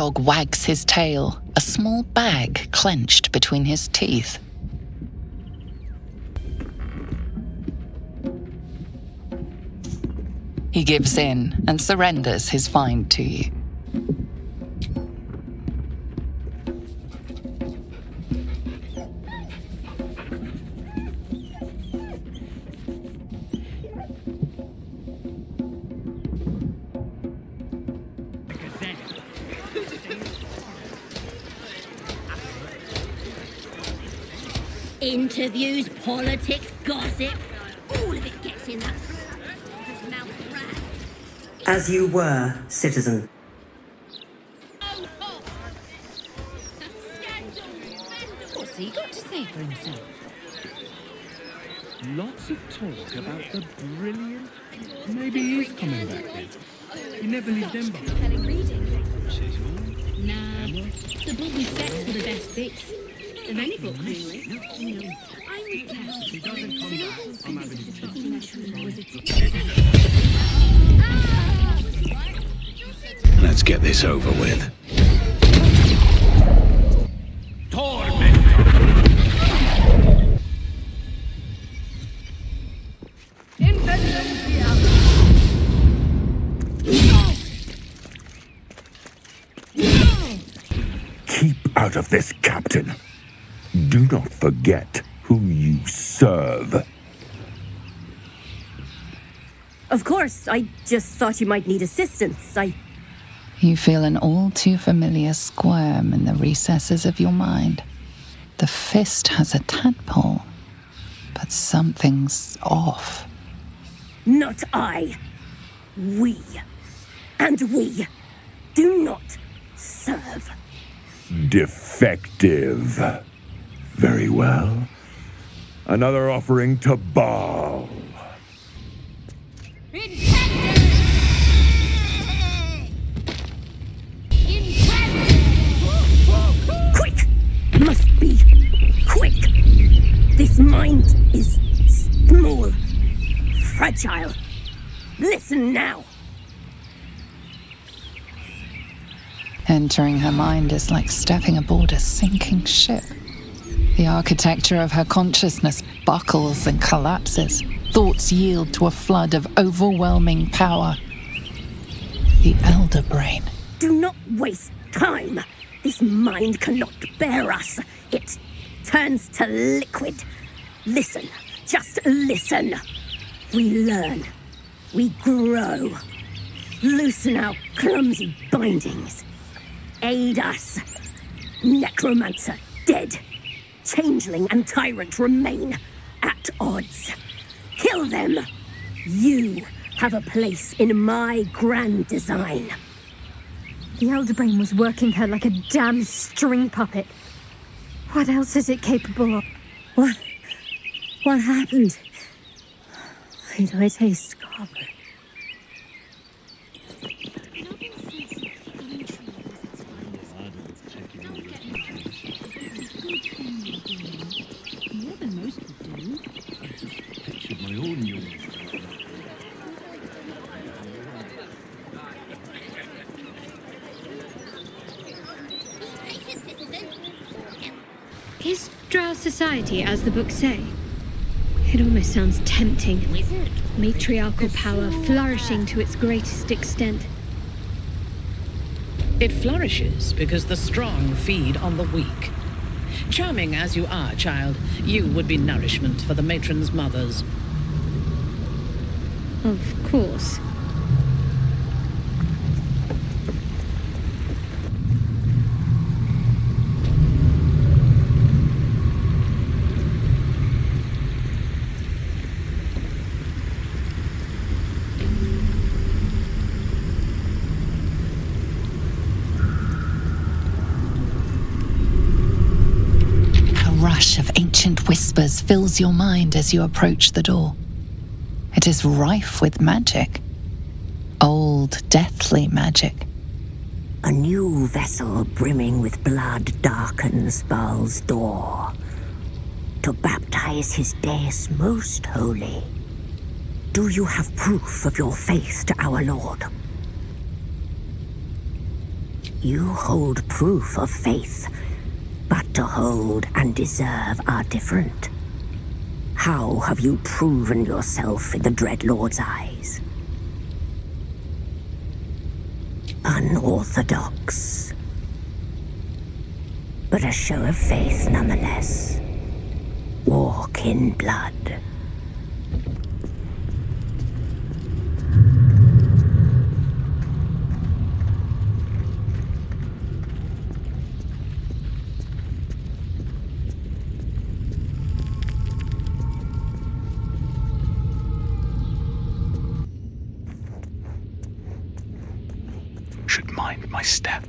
dog wags his tail, a small bag clenched between his teeth. He gives in and surrenders his find to you. Interviews, politics, gossip, all of it gets in that mouth rat. As you were, citizen. What's he got to say for himself? Lots of talk about the brilliant... Maybe he's coming back then. He never lived in Compelling reading. Nah, the book with sex were the best bits. Of any book, anyway. I would guess. He doesn't come back. I'm having his Let's get this over with. Keep out of this, Captain. Do not forget who you serve. Of course, I just thought you might need assistance. You feel an all too familiar squirm in the recesses of your mind. The fist has a tadpole, but something's off. Not I. We. And we do not serve. Defective. Very well. Another offering to Bhaal. Quick! Must be quick! This mind is small, fragile. Listen now! Entering her mind is like stepping aboard a sinking ship. The architecture of her consciousness buckles and collapses. Thoughts yield to a flood of overwhelming power. The Elder Brain. Do not waste time. This mind cannot bear us. It turns to liquid. Listen. Just listen. We learn. We grow. Loosen our clumsy bindings. Aid us. Necromancer dead. Changeling and tyrant remain at odds. Kill them. You have a place in my grand design. The Elder Brain was working her like a damn string puppet. What else is it capable of? What happened? Why do I taste copper? More than most would do. pictured my own young. Is Drow society as the books say? It almost sounds tempting. Matriarchal power flourishing to its greatest extent. It flourishes because the strong feed on the weak. Charming as you are, child, you would be nourishment for the matron's mothers. Of course. Rush of ancient whispers fills your mind as you approach the door. It is rife with magic. Old, deathly magic. A new vessel brimming with blood darkens Bhaal's door to baptize his deus most holy. Do you have proof of your faith to our Lord? You hold proof of faith, but to hold and deserve are different. How have you proven yourself in the Dreadlord's eyes? Unorthodox. But a show of faith nonetheless. Walk in blood. Should mind my step.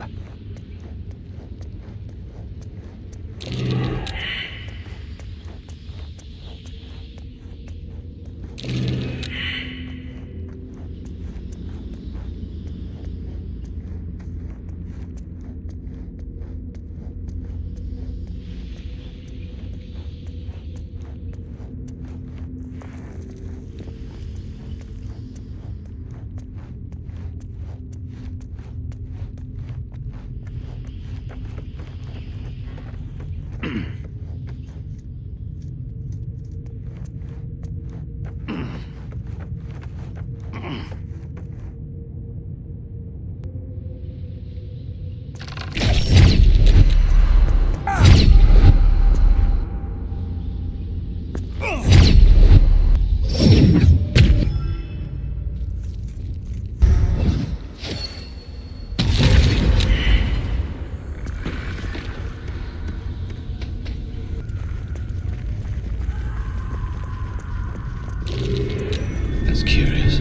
That's curious.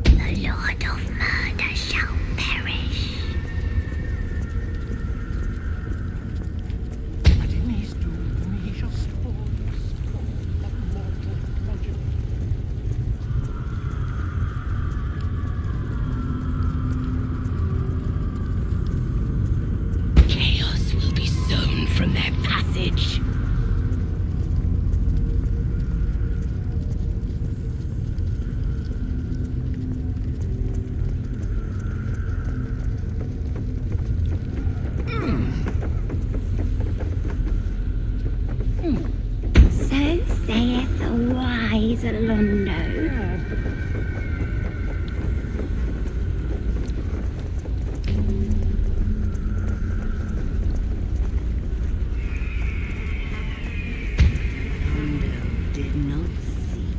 The Lord of Murder shall perish. But in his doom he shall spoil of mortal progeny. Chaos will be sown from their passage. So saith the wise Londo. Londo did not see.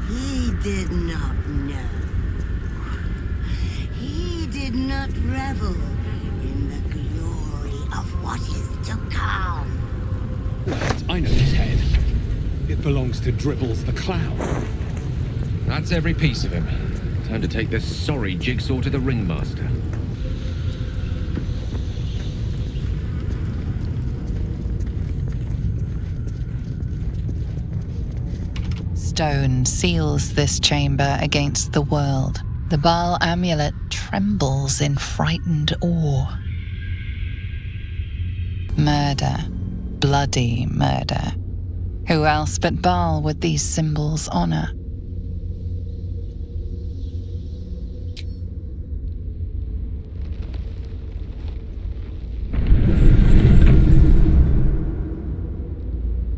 He did not know. He did not revel in the glory of what is to come. I know this head. It belongs to Dribbles the Clown. That's every piece of him. Time to take this sorry jigsaw to the ringmaster. Stone seals this chamber against the world. The Bhaal amulet trembles in frightened awe. Murder. Bloody murder. Who else but Bhaal would these symbols honor?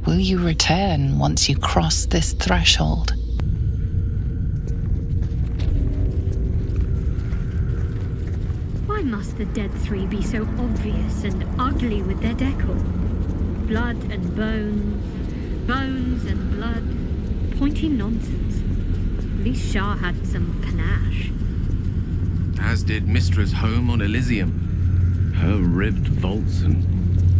Will you return once you cross this threshold? Why must the dead three be so obvious and ugly with their decor? Blood and bones, bones and blood. Pointy nonsense. At least Shah had some panache. As did Mistra's home on Elysium. Her ribbed vaults and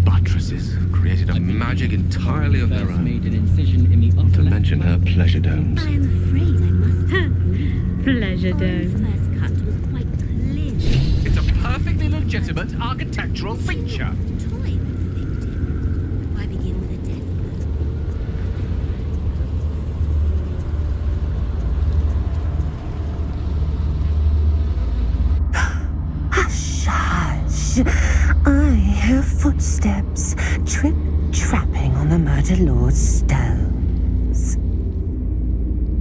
buttresses created a magic entirely of their own. Made an incision in the Not to mention her pleasure domes. I am afraid I must agree. Pleasure Orin's dome. first cut was quite clear. It's a perfectly legitimate architectural feature. Toy with the victim. Why begin with a death blow? Hush, hush. I hear footsteps, trip-trapping Lord's stones.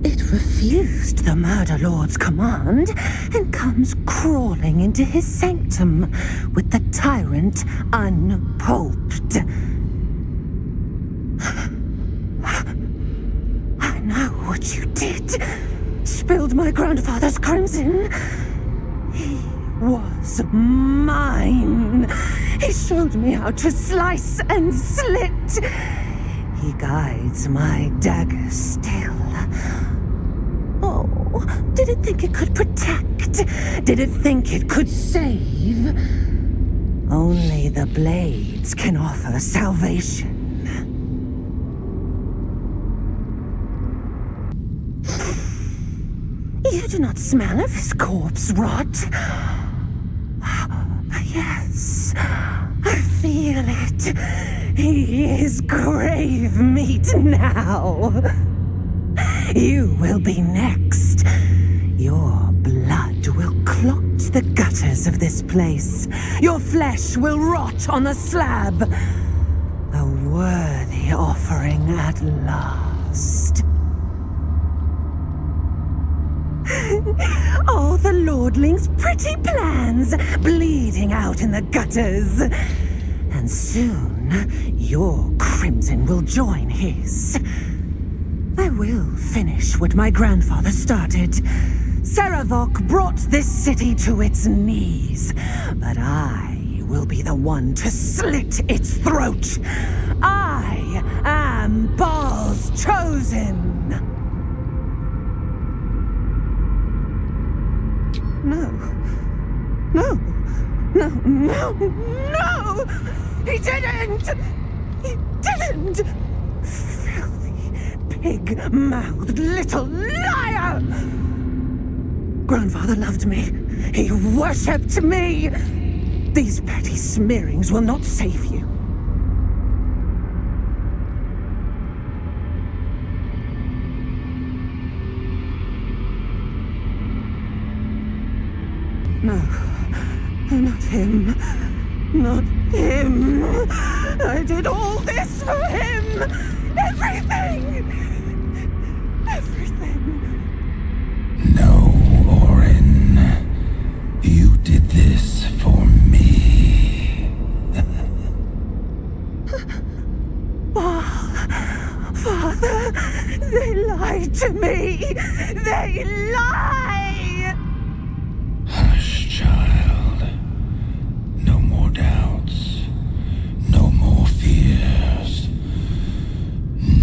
It refused the Murder Lord's command and comes crawling into his sanctum with the tyrant unpulped. I know what you did. Spilled my grandfather's crimson. He was mine. He showed me how to slice and slit. He guides my dagger still. Oh, did it think it could protect? Did it think it could save? Only the blades can offer salvation. You do not smell of his corpse rot. Yes, I feel it. He is grave meat now. You will be next. Your blood will clot the gutters of this place. Your flesh will rot on the slab. A worthy offering at last. All the lordling's pretty plans bleeding out in the gutters. And soon, your crimson will join his. I will finish what my grandfather started. Saravok brought this city to its knees, but I will be the one to slit its throat. I am Bhaal's chosen. No. No. No. No. No! He didn't! He didn't! Filthy, pig-mouthed little liar! Grandfather loved me. He worshipped me. These petty smearings will not save you. No, not him. Not him. I did all this for him. Everything. Everything. No, Orin. You did this for me. Bhaal, Father, they lied to me. They lie. Hush, child. No more doubts. No more fears.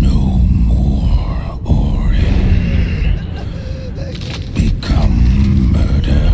No more Orin. Become murder.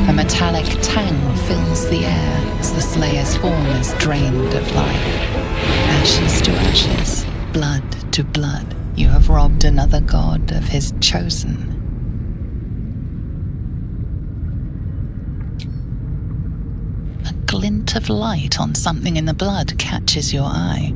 A metallic tang fills the air as the Slayer's form is drained of life. Ashes to ashes, blood to blood, you have robbed another god of his chosen. A glint of light on something in the blood catches your eye.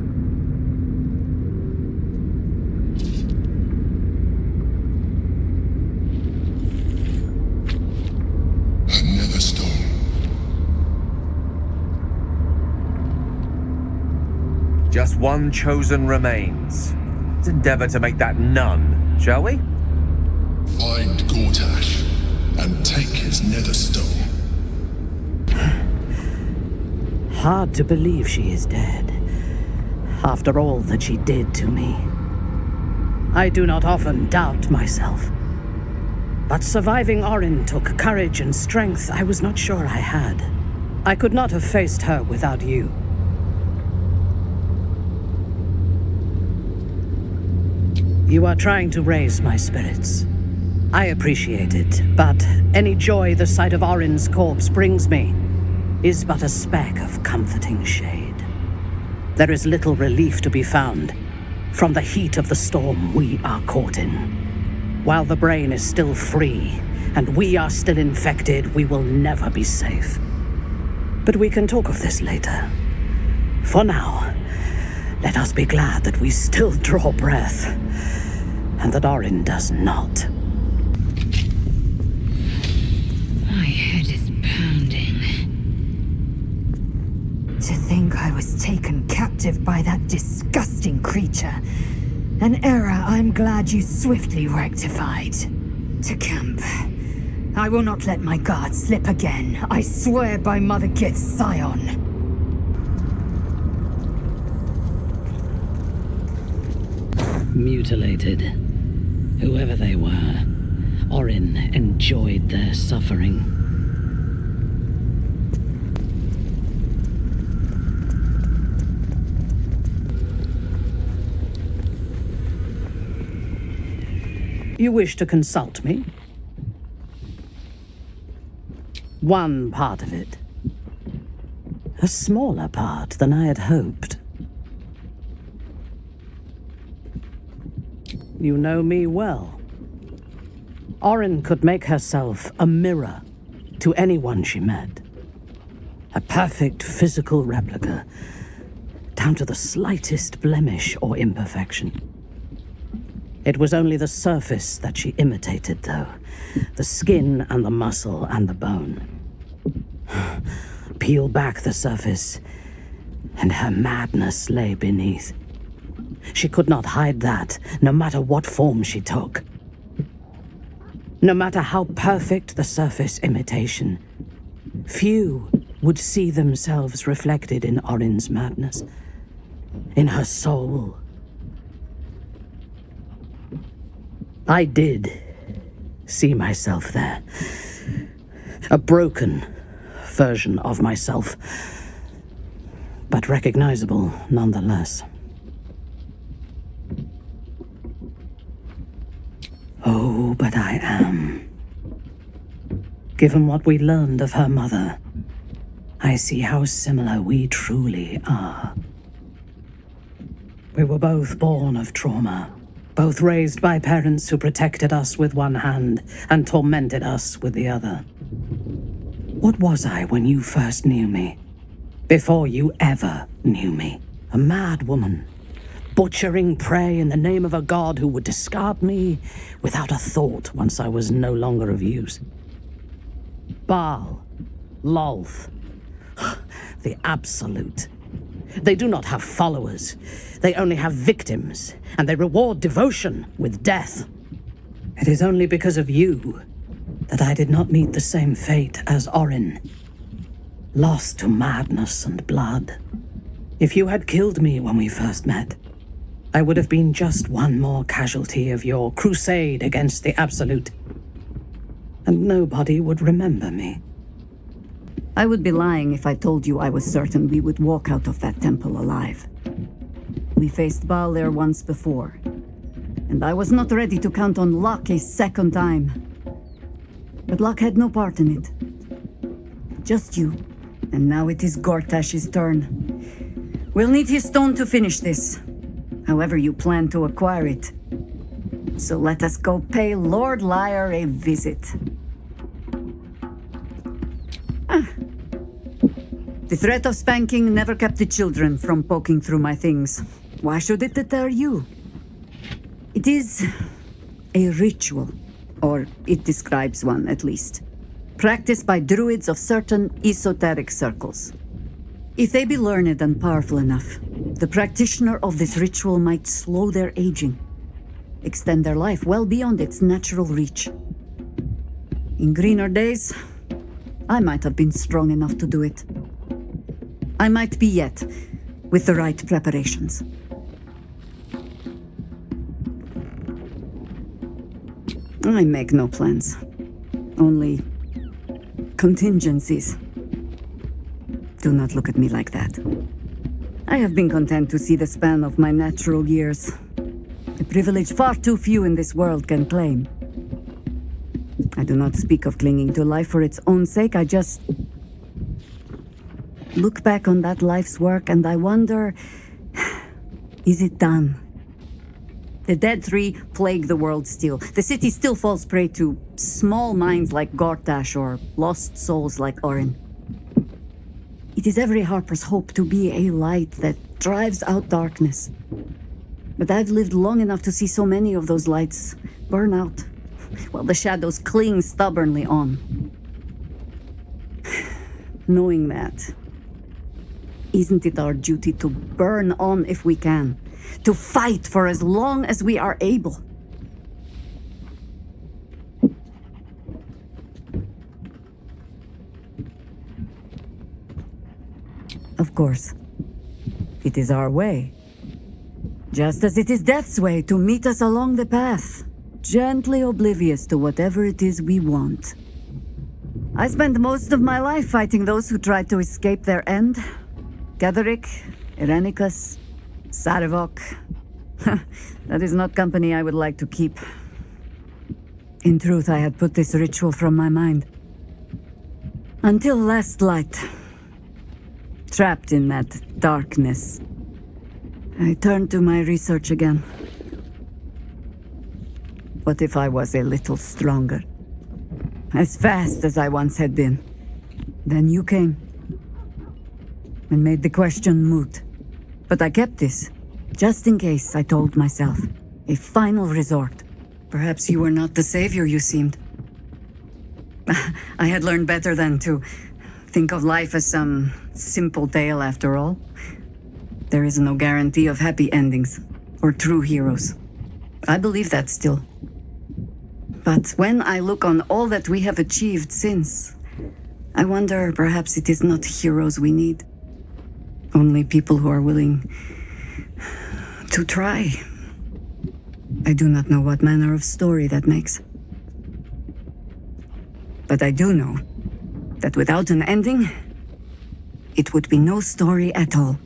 Just one chosen remains. Let's endeavor to make that none, shall we? Find Gortash and take his nether stone. Hard to believe she is dead, after all that she did to me. I do not often doubt myself, but surviving Orin took courage and strength I was not sure I had. I could not have faced her without you. You are trying to raise my spirits. I appreciate it, but any joy the sight of Orin's corpse brings me is but a speck of comforting shade. There is little relief to be found from the heat of the storm we are caught in. While the brain is still free and we are still infected, we will never be safe. But we can talk of this later. For now, let us be glad that we still draw breath, and that Orin does not. My head is pounding. To think I was taken captive by that disgusting creature. An error I'm glad you swiftly rectified. To camp. I will not let my guard slip again. I swear by Mother Gith's Scion. Mutilated. Whoever they were, Orin enjoyed their suffering. You wish to consult me? One part of it. A smaller part than I had hoped. You know me well. Orin could make herself a mirror to anyone she met. A perfect physical replica, down to the slightest blemish or imperfection. It was only the surface that she imitated, though. The skin and the muscle and the bone. Peel back the surface, and her madness lay beneath. She could not hide that, no matter what form she took. No matter how perfect the surface imitation, few would see themselves reflected in Orin's madness, in her soul. I did see myself there. A broken version of myself, but recognizable nonetheless. Oh, but I am. Given what we learned of her mother, I see how similar we truly are. We were both born of trauma, both raised by parents who protected us with one hand and tormented us with the other. What was I when you first knew me? Before you ever knew me? A mad woman, butchering prey in the name of a god who would discard me without a thought once I was no longer of use. Bhaal, Lolth, the absolute. They do not have followers. They only have victims, and they reward devotion with death. It is only because of you that I did not meet the same fate as Orin, lost to madness and blood. If you had killed me when we first met, I would have been just one more casualty of your crusade against the Absolute, and nobody would remember me. I would be lying if I told you I was certain we would walk out of that temple alive. We faced Bhaal there once before, and I was not ready to count on luck a second time. But luck had no part in it. Just you, and now it is Gortash's turn. We'll need his stone to finish this, however you plan to acquire it. So let us go pay Lord Lyre a visit. The threat of spanking never kept the children from poking through my things. Why should it deter you? It is a ritual, or it describes one at least, practiced by druids of certain esoteric circles. If they be learned and powerful enough, The practitioner of this ritual might slow their aging, extend their life well beyond its natural reach. In greener days, I might have been strong enough to do it. I might be yet, with the right preparations. I make no plans, only contingencies. Do not look at me like that. I have been content to see the span of my natural years, a privilege far too few in this world can claim. I do not speak of clinging to life for its own sake, I just look back on that life's work and I wonder, is it done? The Dead Three plague the world still. The city still falls prey to small minds like Gortash or lost souls like Orin. It is every Harper's hope to be a light that drives out darkness. But I've lived long enough to see so many of those lights burn out, while the shadows cling stubbornly on. Knowing that, isn't it our duty to burn on if we can? To fight for as long as we are able? Of course, it is our way. Just as it is death's way to meet us along the path, gently oblivious to whatever it is we want. I spent most of my life fighting those who tried to escape their end. Gatherick, Irenicus, Sarevok. That is not company I would like to keep. In truth, I had put this ritual from my mind. Until last light. Trapped in that darkness, I turned to my research again. What if I was a little stronger? As fast as I once had been. Then you came and made the question moot. But I kept this, just in case, I told myself. A final resort. Perhaps you were not the savior you seemed. I had learned better than to think of life as some simple tale after all. There is no guarantee of happy endings, or true heroes. I believe that still. But when I look on all that we have achieved since, I wonder perhaps it is not heroes we need. Only people who are willing to try. I do not know what manner of story that makes. But I do know that without an ending, it would be no story at all.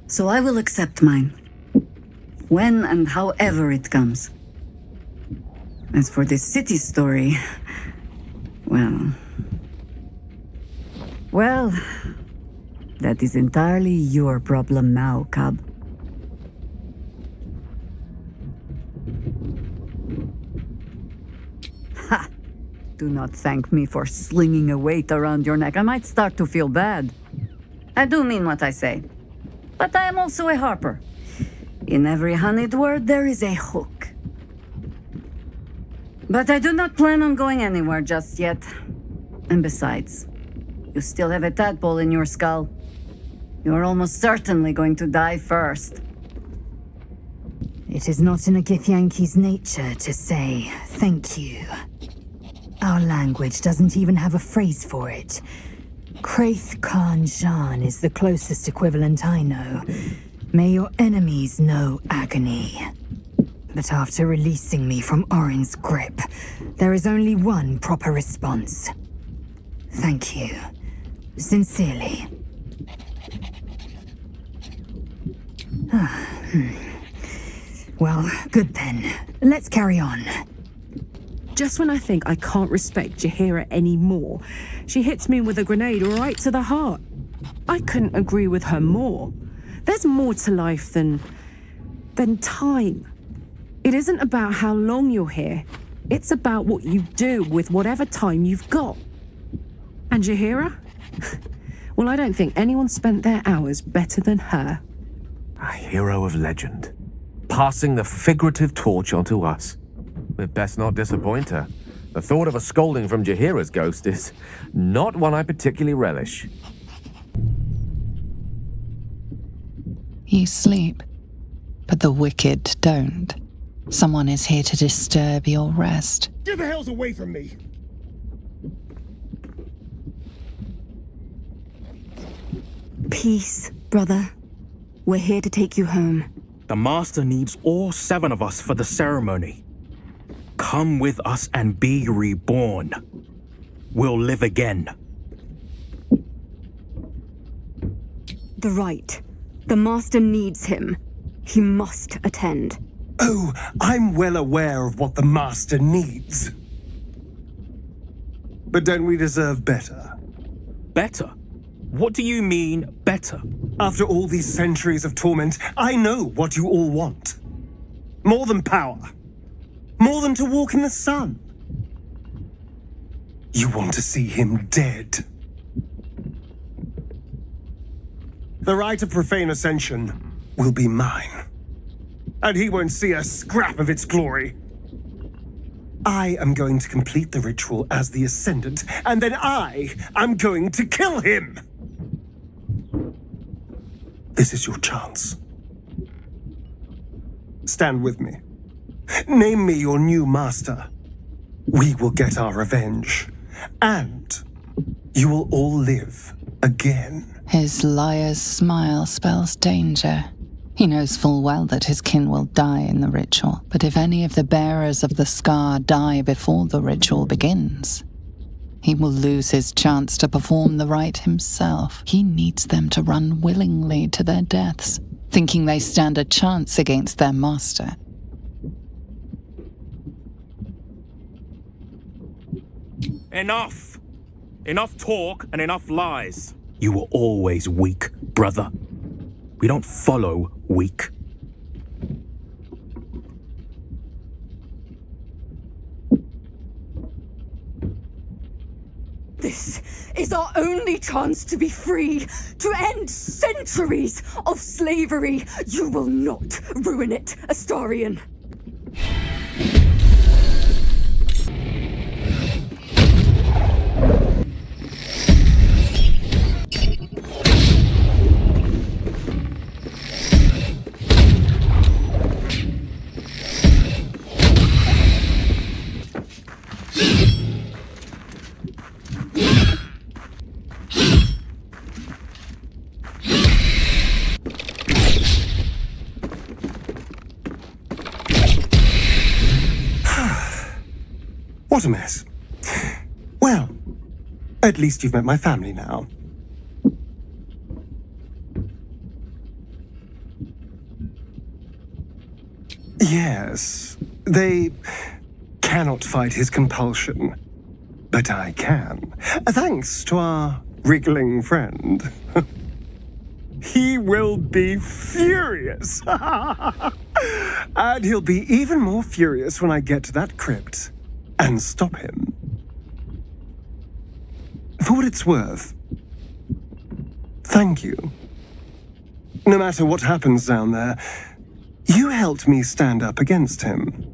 So I will accept mine, when and however it comes. As for this city story, well, that is entirely your problem now, Cub. Ha! Do not thank me for slinging a weight around your neck. I might start to feel bad. I do mean what I say. But I am also a harper. In every honeyed word, there is a hook. But I do not plan on going anywhere just yet. And besides, you still have a tadpole in your skull. You are almost certainly going to die first. It is not in a Githyanki's nature to say thank you. Our language doesn't even have a phrase for it. Kraith Khan Jan is the closest equivalent I know. May your enemies know agony. But after releasing me from Orin's grip, there is only one proper response. Thank you. Sincerely. Well, good then. Let's carry on. Just when I think I can't respect Jaheira anymore, she hits me with a grenade right to the heart. I couldn't agree with her more. There's more to life than time. It isn't about how long you're here. It's about what you do with whatever time you've got. And Jaheira? Well, I don't think anyone spent their hours better than her. A hero of legend, passing the figurative torch onto us. We'd best not disappoint her. The thought of a scolding from Jaheira's ghost is not one I particularly relish. You sleep, but the wicked don't. Someone is here to disturb your rest. Get the hells away from me! Peace, brother. We're here to take you home. The Master needs all 7 of us for the ceremony. Come with us and be reborn. We'll live again. The rite. The Master needs him. He must attend. Oh, I'm well aware of what the Master needs. But don't we deserve better? Better? What do you mean, better? After all these centuries of torment, I know what you all want. More than power. More than to walk in the sun. You want to see him dead. The rite of profane ascension will be mine. And he won't see a scrap of its glory. I am going to complete the ritual as the Ascendant, and then I am going to kill him! This is your chance. Stand with me. Name me your new master. We will get our revenge. And you will all live again. His liar's smile spells danger. He knows full well that his kin will die in the ritual, but if any of the bearers of the scar die before the ritual begins, he will lose his chance to perform the rite himself. He needs them to run willingly to their deaths, thinking they stand a chance against their master. Enough! Enough talk and enough lies. You were always weak, brother. We don't follow weak. This is our only chance to be free, to end centuries of slavery. You will not ruin it, Astarion. What a mess. Well, at least you've met my family now. Yes, they cannot fight his compulsion, but I can, thanks to our wriggling friend. He will be furious. And he'll be even more furious when I get to that crypt and stop him. For what it's worth, thank you. No matter what happens down there, you helped me stand up against him.